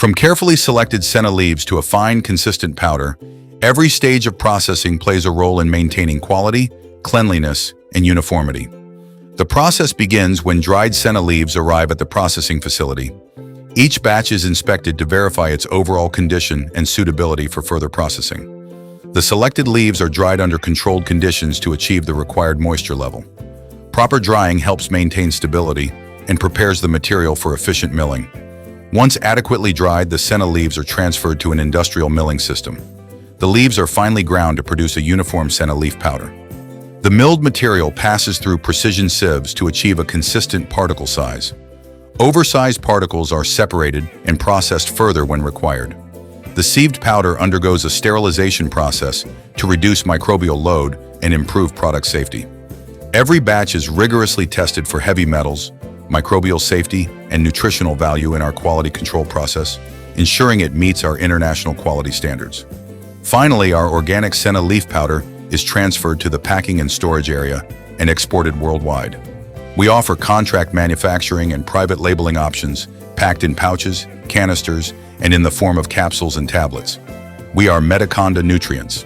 From carefully selected senna leaves to a fine, consistent powder, every stage of processing plays a role in maintaining quality, cleanliness, and uniformity. The process begins when dried senna leaves arrive at the processing facility. Each batch is inspected to verify its overall condition and suitability for further processing. The selected leaves are dried under controlled conditions to achieve the required moisture level. Proper drying helps maintain stability and prepares the material for efficient milling. Once adequately dried, the senna leaves are transferred to an industrial milling system. The leaves are finely ground to produce a uniform senna leaf powder. The milled material passes through precision sieves to achieve a consistent particle size. Oversized particles are separated and processed further when required. The sieved powder undergoes a sterilization process to reduce microbial load and improve product safety. Every batch is rigorously tested for heavy metals, microbial safety, and nutritional value in our quality control process, ensuring it meets our international quality standards. Finally, our organic senna leaf powder is transferred to the packing and storage area and exported worldwide. We offer contract manufacturing and private labeling options, packed in pouches, canisters, and in the form of capsules and tablets. We are Medikonda Nutrients.